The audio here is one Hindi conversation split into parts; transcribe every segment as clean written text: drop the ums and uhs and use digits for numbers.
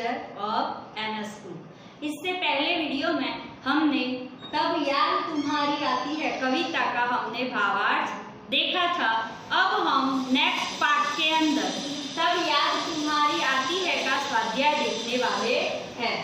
Teacher of MS school. इससे पहले वीडियो में हमने तब याद तुम्हारी आती है कविता का हमने भावार्थ देखा था। अब हम नेक्स्ट पार्ट के अंदर तब याद तुम्हारी आती है का स्वाध्याय देखने वाले हैं।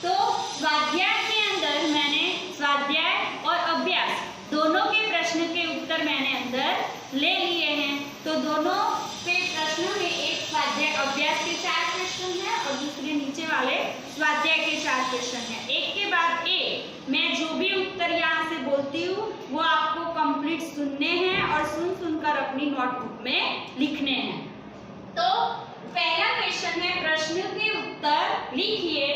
तो स्वाध्याय के अंदर मैंने स्वाध्याय और अभ्यास दोनों के प्रश्न के उत्तर मैंने अंदर ले लिए हैं। तो दोनों के प्रश्नों में एक स्वाध्याय अभ्यास के 4 प्रश्न हैं और दूसरे नीचे वाले स्वाध्याय के 4 प्रश्न हैं। एक के बाद एक मैं जो भी उत्तर यहाँ से बोलती हूँ वो आपको कंप्लीट सुनने हैं और सुनकर अपनी नोटबुक में लिखने हैं। तो पहला क्वेश्चन है, प्रश्न के उत्तर लिखिए।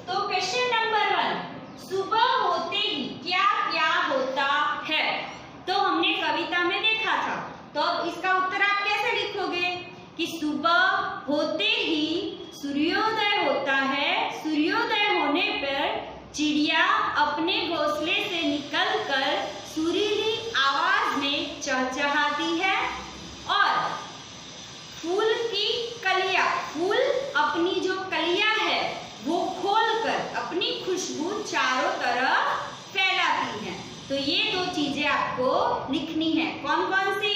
तो क्वेश्चन नंबर 1, सुबह होते ही क्या क्या होता है? तो हमने कविता में देखा था। तो अब इसका उत्तर आप कैसे लिखोगे कि सुबह होते ही सूर्योदय होता है। सूर्योदय होने पर चिड़िया अपने घोंसले से निकलकर सुरीली आवाज में चहचहाती है और फूल की कलियां, फूल अपनी जो कलियां है वो खोलकर अपनी खुशबू चारों तरफ फैलाती है। तो ये 2 चीजें आपको लिखनी है। कौन कौन सी?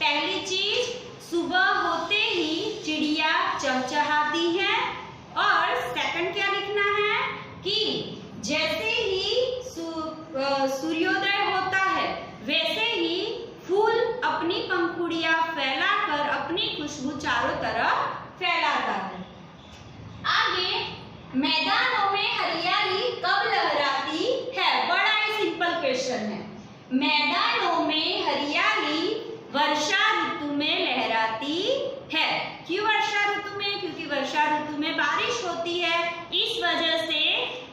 पहली चीज, सुबह होते ही चिड़िया चहचहाती है, और सेकंड क्या लिखना है कि जैसे ही सूर्योदय होता है वैसे ही फूल अपनी पंखुड़ियां फैलाकर अपनी खुशबू चारों तरफ फैलाता है। आगे, मैदानों में हरियाली कब लहराती है? बड़ा ही सिंपल क्वेश्चन है। मैदानों में हरियाली वर्षा ऋतु में लहराती है। क्यों वर्षा ऋतु में? क्योंकि वर्षा ऋतु में बारिश होती है, इस वजह से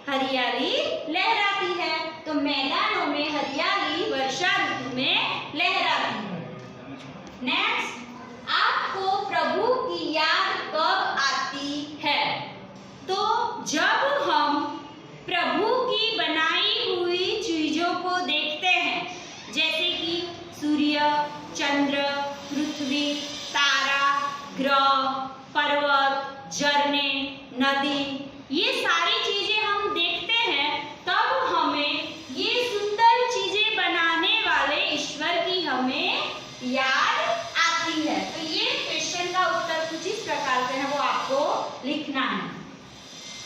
हरियाली लहराती है। तो मैदानों में हरियाली वर्षा ऋतु में लहराती है। नेक्स्ट, आपको प्रभु की याद कब आती है? तो जब हम प्रभु की बनाई हुई चीजों को देखते हैं, जैसे कि सूर्य, चंद्र, पृथ्वी, तारा, ग्रह, पर्वत, झरने, नदी, ये सारी चीजें हम देखते हैं, तब हमें ये सुंदर चीजें बनाने वाले ईश्वर की हमें याद आती है। तो ये क्वेश्चन का उत्तर कुछ इस प्रकार से है, वो आपको लिखना है।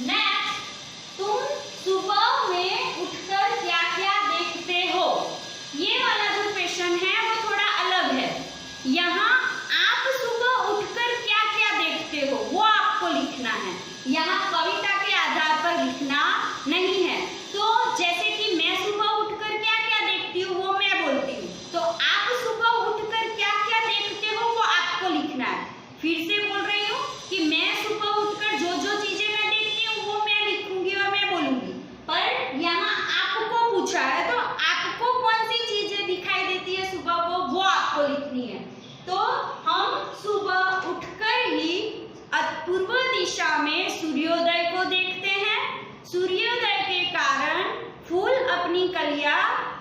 नेक्स्ट, तुम सुबह में उठकर क्या क्या देखते हो? ये वाला जो क्वेश्चन है वो थोड़ा अलग है। यहाँ आप सुबह उठकर क्या क्या देखते हो वो आपको लिखना है। यहाँ कविता के आधार पर लिखना नहीं है। तो जैसे कि मैं सुबह उठकर क्या क्या देखती हूँ वो मैं बोलती हूँ, तो आप सुबह उठकर क्या क्या देखते हो वो आपको लिखना है। फिर से बोल रही हूँ कि मैं सुबह उठकर जो जो चीजें मैं देखती हूँ वो मैं लिखूंगी और मैं बोलूंगी, पर यहाँ आपको पूछा है तो आपको कौन सी चीजें दिखाई देती है सुबह को वो आपको लिखनी है। तो हम सुबह उठकर ही पूर्व दिशा में सूर्योदय को देखते हैं। सूर्योदय के कारण फूल अपनी कलियां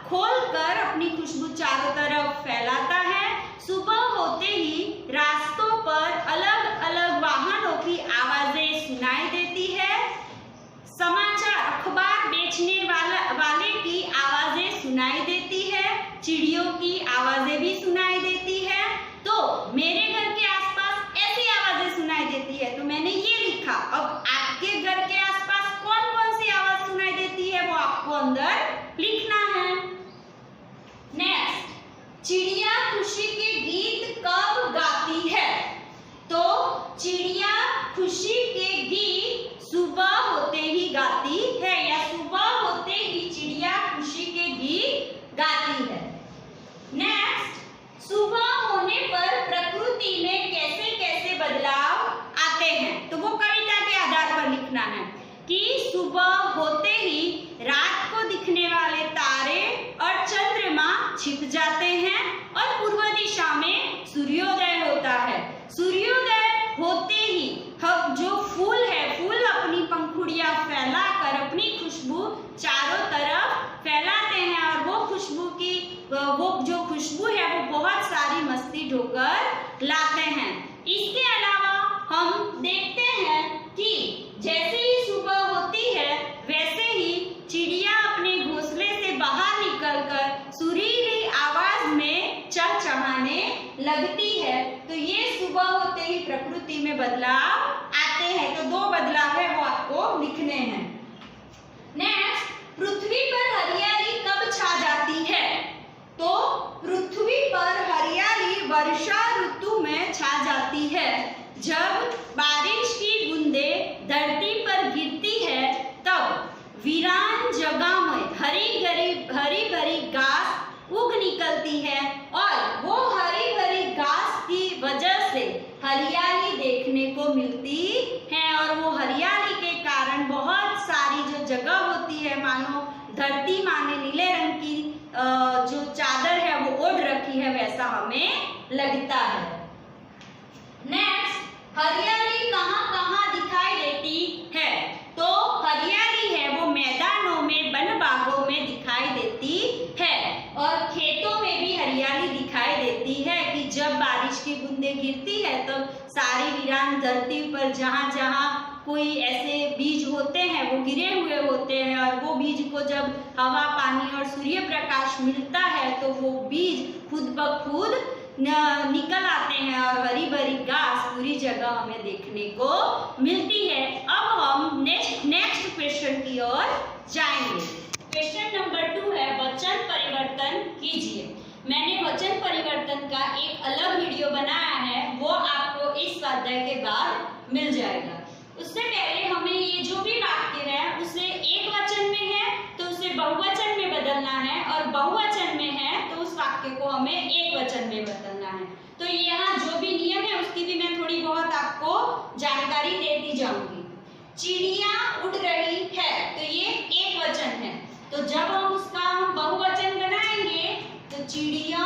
खोलकर अपनी खुशबू चारों तरफ फैलाता है। सुबह होते ही रास्तों पर अलग अलग वाहनों की आवाजें सुनाई देती है। समाचार अखबार बेचने वाले की आवाजें सुनाई देती है। चिड़ियों की आवाजें भी सुनाई देती है। तो मेरे घर के आसपास ऐसी आवाजें सुनाई देती है, तो मैंने ये लिखा। अब आपके घर के आसपास कौन कौन सी आवाज सुनाई देती है वो आपको अंदर लिखना है। नेक्स्ट, चिड़िया खुशी के गीत कब गाती है? तो चिड़िया खुशी के गीत सुबह होते ही गाती है, या सुबह होते ही चिड़िया खुशी के गीत गाती है। नेक्स्ट, सुबह होने पर प्रकृति में कैसे कैसे बदलाव आते हैं? तो वो कविता के आधार पर लिखना है कि सुबह होते ही रात को दिखने वाले तारे और चंद्रमा छिप जाते हैं और पूर्व दिशा में सूर्योदय होता है। सूर्योदय होते ही हम जो फूल है, फूल अपनी पंखुड़ियां फैलाकर अपनी खुशबू चारों तरफ फैलाते हैं और वो जो खुशबू है वो बहुत सारी मस्ती ढोकर लाते हैं। इसके अलावा हम देखते हैं कि जैसे ही सुबह होती है वैसे ही चिड़िया अपने घोंसले से बाहर निकलकर सुरीली आवाज में चहचहाने लगती है। तो ये सुबह होते ही प्रकृति में बदलाव आते हैं। तो दो बदलाव है वो आपको लिखने हैं। नेक्स्ट, पृथ्वी पर हरियाली कब छा जाती है? तो पृथ्वी पर हरियाली वर्षा ऋतु में छा जाती है। जब बारिश की बूंदें धरती पर गिरती है तब वीरान जगह में हरी भरी घास उग निकलती है और वो हरी भरी घास की वजह से हरियाली देखने को मिलती है। और वो हरियाली के कारण बहुत सारी जो जगह होती है, मानो धरती माने नीले रंग की जो चादर है वो ओढ़ रखी है, वैसा हमें लगता है। नेक्स्ट, हरियाली कहाँ कहाँ दिखाई देती है? तो हरियाली है वो मैदानों में, वन बागों में दिखाई देती है और खेतों में भी हरियाली दिखाई देती है कि जब बारिश की बूंदें गिरती है तो सारी वीरान धरती पर जहाँ जहाँ कोई ऐसे बीज होते हैं वो गिरे हुए होते हैं और वो बीज को जब हवा, पानी और सूर्य प्रकाश मिलता है तो वो बीज खुद ब खुद निकल आते हैं और हरी भरी घास पूरी जगह हमें देखने को मिलती है। अब हम नेक्स्ट क्वेश्चन की ओर जाएंगे। क्वेश्चन नंबर 2 है वचन परिवर्तन कीजिए। मैंने वचन परिवर्तन का एक अलग वीडियो बनाया है, वो आपको इस स्वाध्याय के बाद मिल जाएगा। उससे पहले हमें ये जो भी वाक्य है उसे एक वचन में है तो उसे बहुवचन में बदलना है और बहुवचन में है तो उस वाक्य को हमें एक वचन में बदलना है। तो यहाँ जो भी नियम है उसकी भी मैं थोड़ी बहुत आपको जानकारी देती जाऊंगी। चिड़िया उड़ रही है तो ये एक वचन है, तो जब हम उसका बहुवचन बनाएंगे तो चिड़िया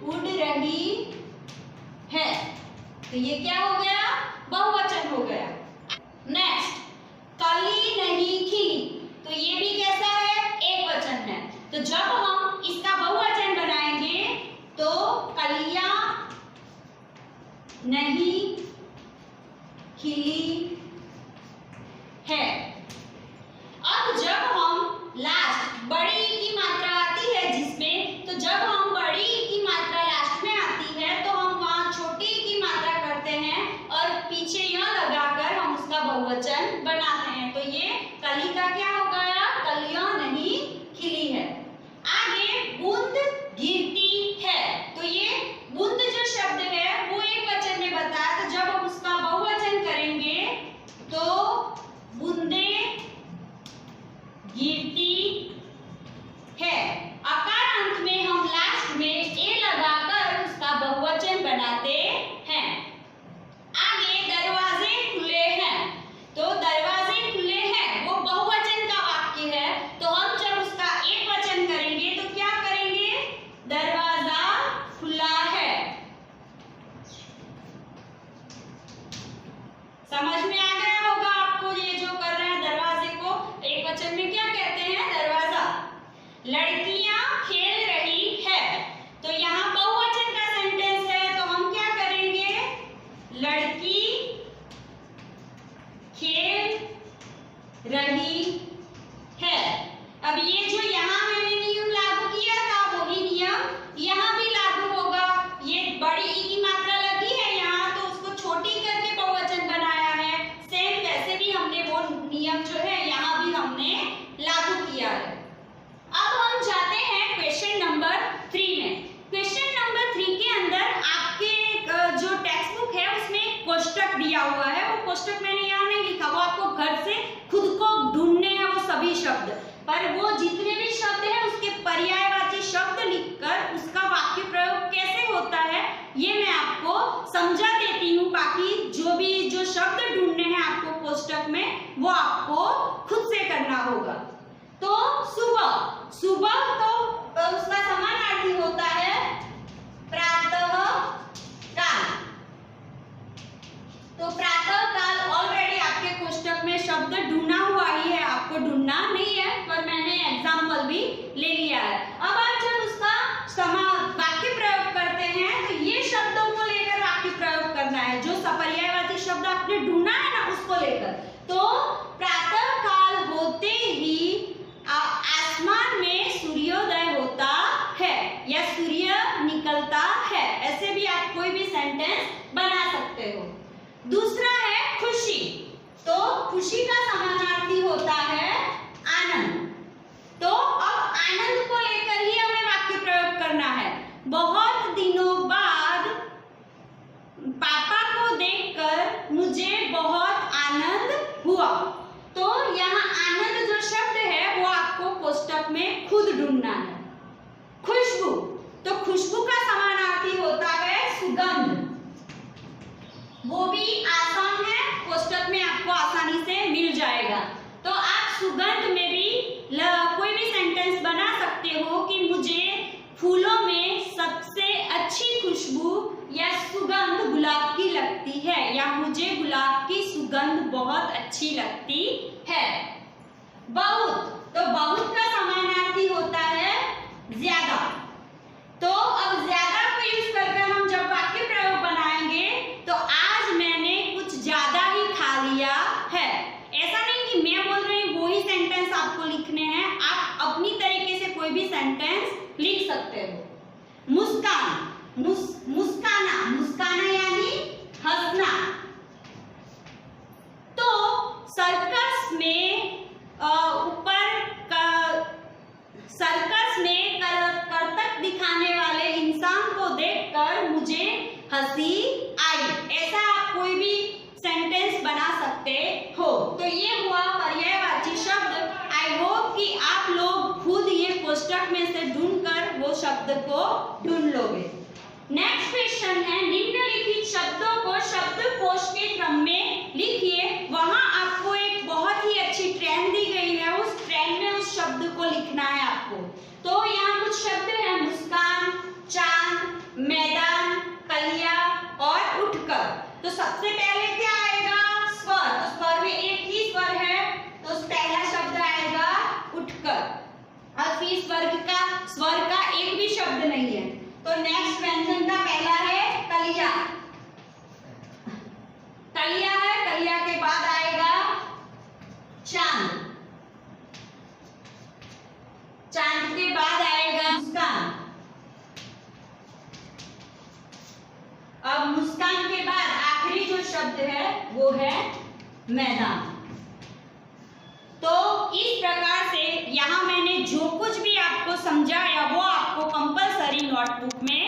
उड़ रही है, तो ये क्या हो गया? बहुवचन हो गया। नेक्स्ट, कली नहीं खिली, तो ये भी कैसा है? एक वचन है। तो जब हम इसका बहुवचन बनाएंगे तो कलियां नहीं खिली है। अब जब हम लास्ट बड़ी की मात्रा आती है जिसमें, तो जब हम बड़ी की मात्रा लास्ट में आती है तो हम वहां छोटी की मात्रा करते हैं और पीछे यह लगाकर हम उसका बहुवचन बनाते हैं। तो ये कली का क्या हो गया? कलियां नहीं खिली है। आगे, बूंद गिरती है, तो ये बूंद जो शब्द है वो एक वचन में बताया, तो जब हम उसका बहुवचन करेंगे तो बूंदें गिरती है। अकार अंत में हम लास्ट में ए लगाकर उसका बहुवचन बनाते हैं। आगे, दरवाजे खुले हैं, तो दरवाजे खुले हैं वो बहुवचन का वाक्य है, तो हम जब उसका एक वचन करेंगे तो क्या करेंगे? दरवाजा खुला है। समझ में आ गया होगा आपको ये जो कर रहे हैं, दरवाजे को एक वचन में क्या कहते हैं? दरवाजा। लड़कियां खेल रही है, तो यहाँ बहुवचन का सेंटेंस है तो हम क्या करेंगे? लड़की खेल रही है। अब ये जो यहाँ मैंने नियम लागू किया था वही नियम यहाँ भी लागू होगा। ये बड़ी ई की मात्रा लगी है यहाँ, तो उसको छोटी करके बहुवचन बनाया है। सेम वैसे भी हमने वो नियम जो है यहाँ भी हमने लागू किया है। अब हम जाते हैं क्वेश्चन नंबर 3 में। क्वेश्चन नंबर 3 के अंदर आपके जो टेक्स्ट बुक है उसमें कोष्टक दिया हुआ है, वो कोष्टक मैंने यहाँ नहीं लिखा, वो आपको घर से खुद को ढूंढने हैं वो सभी शब्द, पर वो जितने भी शब्द हैं उसके पर्यायवाची शब्द लिखकर उसका वाक्य प्रयोग कैसे होता है ये मैं आपको समझा देती हूँ, बाकी जो शब्द ढूंढने हैं आपको कोष्टक में वो आपको खुद से करना होगा। तो सुबह तो उसका समानार्थी होता है प्रातः काल। तो प्रातः काल ऑलरेडी आपके कोष्टक में शब्द ढूंढा हुआ ही है, आपको ढूंढना नहीं है, पर मैंने एग्जाम्पल भी ले लिया है। अब आप जब उसका वाक्य प्रयोग करते हैं तो ये शब्दों को लेकर वाक्य प्रयोग करना है, जो पर्यायवाची शब्द आपने ढूंढ सूर्योदय होता है या सूर्य निकलता है। ऐसे भी आप कोई भी सेंटेंस बना सकते हो। दूसरा है खुशी, तो खुशी का समानार्थी होता है आनंद। तो अब आनंद को लेकर ही हमें वाक्य प्रयोग करना है। बहुत दिनों बाद पापा को देखकर मुझे बहुत आनंद हुआ। तो यहाँ आनंद जो शब्द है वो आपको कोष्टक में खुद ढूंढना है। खुशबू, तो खुशबू का समानार्थी होता है सुगंध, वो भी आसान है, कोष्टक में आपको आसानी से मिल जाएगा। तो आप सुगंध में भी कोई भी सेंटेंस बना सकते हो कि मुझे फूलों में सबसे अच्छी खुशबू या सुगंध गुलाब की लगती है, या मुझे गुलाब की सुगंध बहुत अच्छी लगती है। बहुत, तो बहुत का समानार्थी होता है ज्यादा। तो अब ज्यादा को यूज करके हम जब वाक्य प्रयोग बनाएंगे तो आज मैंने कुछ ज्यादा ही खा लिया है। ऐसा नहीं कि मैं बोल रही हूँ वही सेंटेंस आपको लिखने हैं, आप अपनी तरीके से कोई भी सेंटेंस लिख सकते हो। मुस्कान, मुस्काना, मुस्काना यानी हंसना। तो सर्कस में सर्कस में करतब दिखाने वाले इंसान को देखकर मुझे हंसी आई। ऐसा आप कोई भी सेंटेंस बना सकते हो। तो ये हुआ पर्यायवाची शब्द। आई होप कि आप लोग खुद ये कोष्टक में से ढूंढकर वो शब्द को ढूंढ लोगे। नेक्स्ट क्वेश्चन है, निम्नलिखित शब्दों को शब्दकोश के क्रम में लिखिए। वहां आपको एक बहुत ही अच्छी ट्रेन दी गई है, उस ट्रेन में उस शब्द को लिखना है आपको। तो यहाँ कुछ शब्द है, मुस्कान, चांद, मैदान, कलिया और उठकर। तो सबसे पहले क्या आएगा? स्वर। तो स्वर में एक ही स्वर है, तो पहला शब्द आएगा उठकर। और फिर स्वर का एक भी शब्द नहीं है, तो नेक्स्ट व्यंजन का पहला है कलिया। कलिया है, कलिया के बाद आएगा चांद, चांद के बाद आएगा मुस्कान। अब मुस्कान के बाद आखिरी जो शब्द है वो है मैदान। तो इस प्रकार से यहाँ मैंने जो कुछ भी आपको समझाया वो आपको कंपल्सरी नोटबुक में